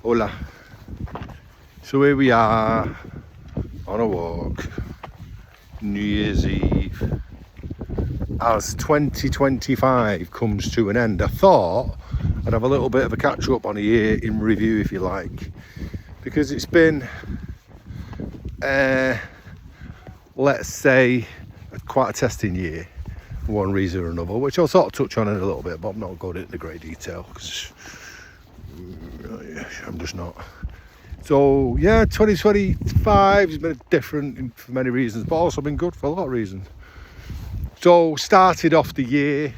Hola. So here we are on a walk, New Year's Eve. As 2025 comes to an end, I thought I'd have a little bit of a catch up on a year in review, if you like, because it's been, let's say, quite a testing year for one reason or another, which I'll sort of touch on in a little bit, but I'm not going into great detail because I'm just not. So yeah, 2025 has been different for many reasons, but also been good for a lot of reasons. So started off the year,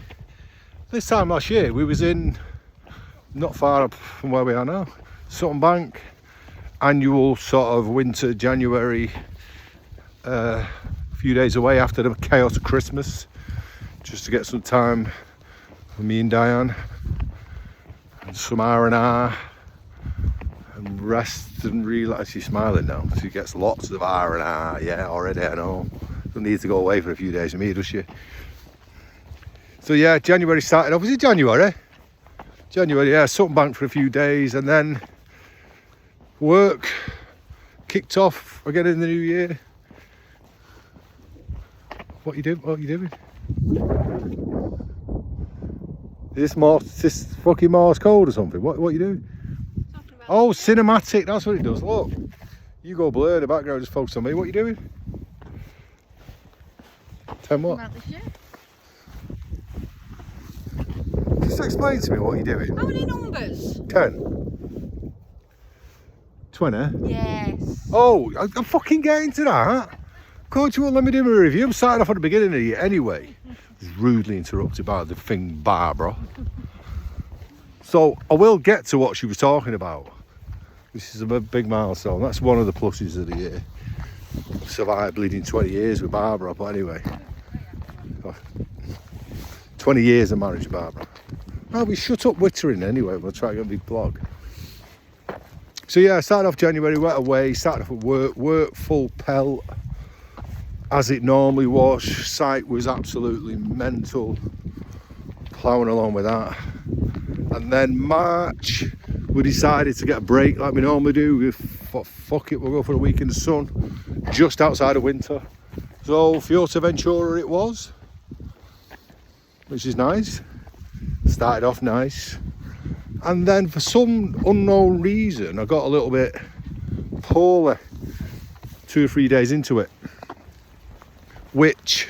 this time last year, we was in, not far up from where we are now, Sutton Bank, annual sort of winter, January, a few days away after the chaos of Christmas, just to get some time for me and Diane, and some R&R, and rest and relax. She's smiling now, she gets lots of R&R, yeah, already, I know. Don't need to go away for a few days with me, does she? So yeah, January started off, was it January? January, yeah, Sutton Bank for a few days, and then work kicked off again in the new year. What you doing? What are you doing? Is this fucking Morse code or something? What are you doing? Oh, cinematic, that's what it does. Look, you go blur in the background, just focus on me. What are you doing? 10 what? Just explain to me what you're doing. How many numbers? 10. 20? Yes. Oh, I'm fucking getting to that. Coach, you won't let me do my review. I'm starting off at the beginning of the year anyway. Rudely interrupted by the thing Barbara. So I will get to what she was talking about. This is a big milestone. That's one of the pluses of the year. Survived bleeding 20 years with Barbara, but anyway. 20 years of marriage with Barbara. Oh, we shut up wittering anyway. We'll try to get a big blog. So yeah, I started off January, went away, started off at work full pelt, as it normally was. Site was absolutely mental, ploughing along with that. And then March, we decided to get a break like we normally do. We thought, fuck it, we'll go for a week in the sun, just outside of winter. So Fuerteventura it was, which is nice. Started off nice. And then for some unknown reason, I got a little bit poorly 2 or 3 days into it. Which,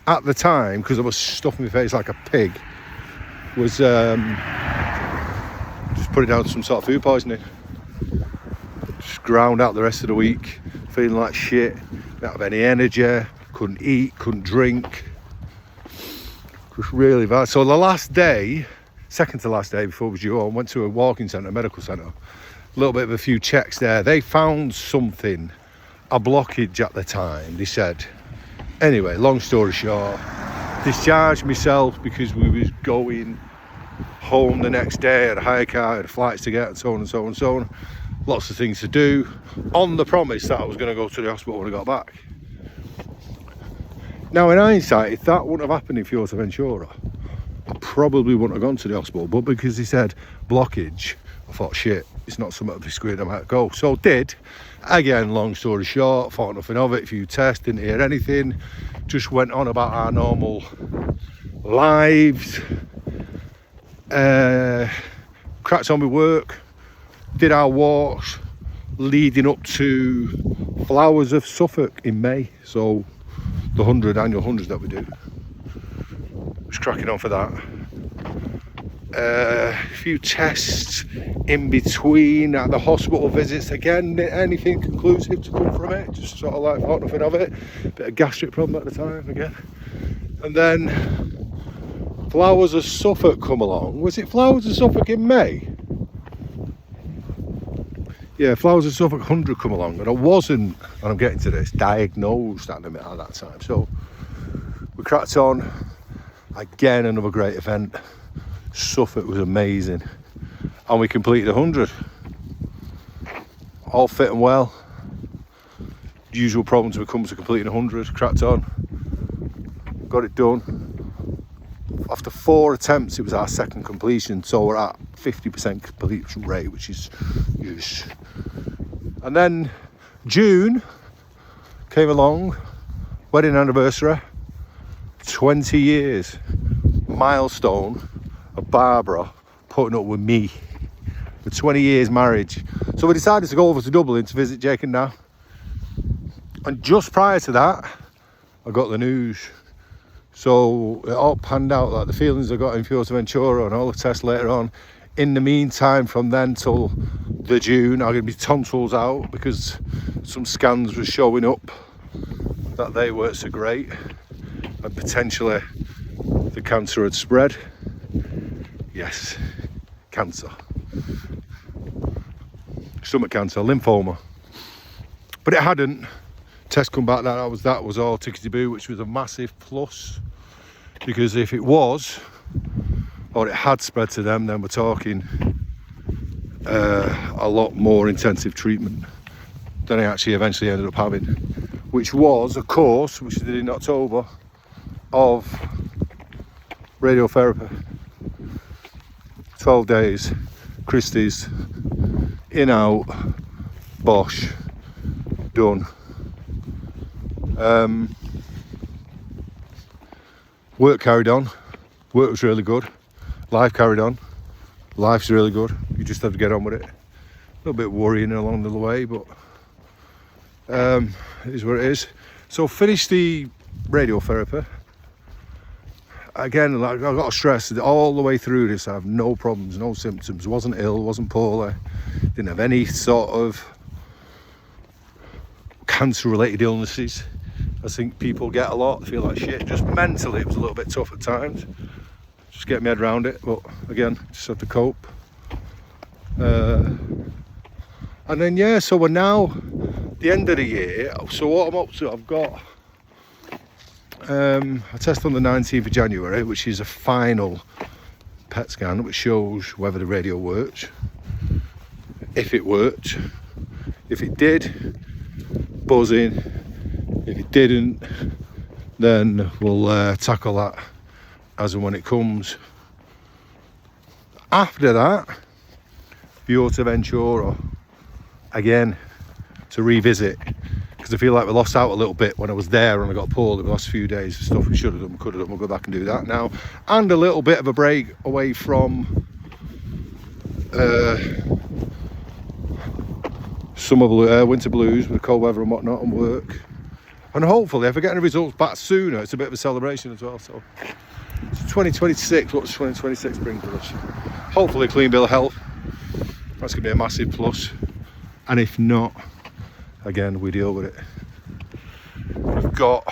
at the time, because I was stuffing my face like a pig, was just put it down to some sort of food poisoning. Just ground out the rest of the week, feeling like shit, didn't have any energy, couldn't eat, couldn't drink. Just really bad. So the last day, second to last day before we was due home, went to a walking centre, a medical centre. A little bit of a few checks there. They found something, a blockage at the time, they said. Anyway, long story short, discharged myself because we was going home the next day. I had a hire car, I had flights to get, and so on and so on and so on. Lots of things to do, on the promise that I was going to go to the hospital when I got back. Now in hindsight, if that wouldn't have happened in Fuerteventura, I probably wouldn't have gone to the hospital. But because he said blockage, I thought, shit, it's not something to be squared, I might go. So did. Again, long story short, thought nothing of it. A few tests, didn't hear anything. Just went on about our normal lives. Cracked on with work. Did our walks leading up to Flowers of Suffolk in May. So the annual 100s that we do. Just cracking on for that. A few tests in between at the hospital visits. Again, anything conclusive to come from it, just sort of like thought nothing of it. Bit of gastric problem at the time again. And then Flowers of Suffolk come along. Was it Flowers of Suffolk in May? Yeah, Flowers of Suffolk 100 come along, and I wasn't, and I'm getting to this, diagnosed at that time. So we cracked on. Again, another great event. Suffolk was amazing, and we completed 100. All fit and well. Usual problems when it comes to completing 100. Cracked on, got it done. After 4 attempts, it was our second completion, so we're at 50% completion rate, which is huge. And then June came along, wedding anniversary, 20 years, milestone of Barbara putting up with me for 20 years marriage. So we decided to go over to Dublin to visit Jake and Nat. And just prior to that, I got the news. So it all panned out, like the feelings I got in Fuerteventura and all the tests later on. In the meantime, from then till the June, I'm going to be tonsils out because some scans were showing up that they weren't so great and potentially the cancer had spread. Yes, cancer. Stomach cancer, lymphoma. But it hadn't. Test come back that was all tickety-boo, which was a massive plus, because if it was, or it had spread to them, then we're talking a lot more intensive treatment than I actually eventually ended up having, which was a course which I did in October of radiotherapy. 12 days, Christie's, in out, Bosch, done. Work carried on. Work was really good. Life carried on. Life's really good. You just have to get on with it. A little bit worrying along the way, but it is what it is. So finished the radiotherapy. Again, like, I've got to stress that all the way through this I have no problems, no symptoms. Wasn't ill, wasn't poorly, didn't have any sort of cancer related illnesses. I think people get a lot, feel like shit. Just mentally it was a little bit tough at times. Just get my head around it, but again, just have to cope. And then yeah, so we're now the end of the year. So what I'm up to, I've got a test on the 19th of January, which is a final PET scan which shows whether the radio works, if it worked, if it did, buzzing, if it didn't, then we'll tackle that as and when it comes. After that, Fuerteventura again to revisit, because I feel like we lost out a little bit when I was there and I got pulled in the last few days. Stuff we should have done, could have done. We'll go back and do that now, and a little bit of a break away from winter blues with the cold weather and whatnot and work. And hopefully if I get any results back sooner, it's a bit of a celebration as well. So 2026, what does 2026 bring for us? Hopefully a clean bill of health. That's going to be a massive plus. And if not, again, we deal with it. We've got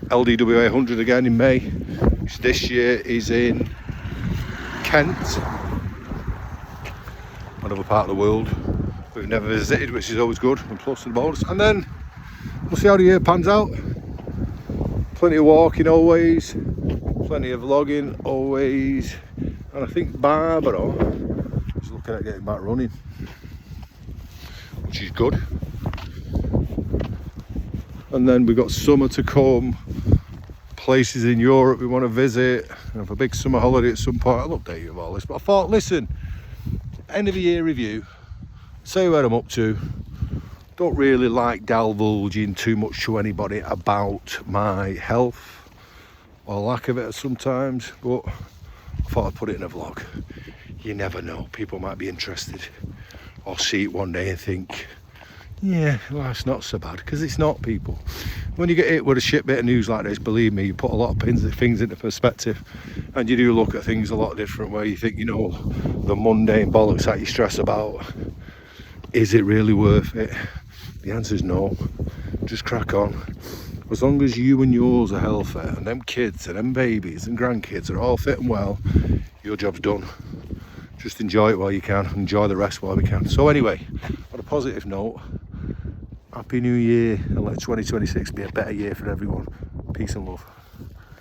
LDWA 100 again in May, which this year is in Kent, another part of the world we've never visited, which is always good, and plus and bonus. And then we'll see how the year pans out. Plenty of walking always, plenty of vlogging always, and I think Barbara is looking at getting back running, which is good. And then we've got summer to come, places in Europe we want to visit, and have a big summer holiday at some point. I'll update you of all this, but I thought, listen, end of the year review, say where I'm up to. Don't really like divulging too much to anybody about my health or lack of it sometimes, but I thought I'd put it in a vlog. You never know, people might be interested or see it one day and think, yeah, well, it's not so bad, because it's not, people. When you get hit with a shit bit of news like this, believe me, you put a lot of things into perspective, and you do look at things a lot different, where you think, you know, the mundane bollocks that you stress about, is it really worth it? The answer is no. Just crack on. As long as you and yours are healthy, and them kids and them babies and grandkids are all fit and well, your job's done. Just enjoy it while you can, enjoy the rest while we can. So anyway, on a positive note, Happy New Year, and let 2026 be a better year for everyone. Peace and love.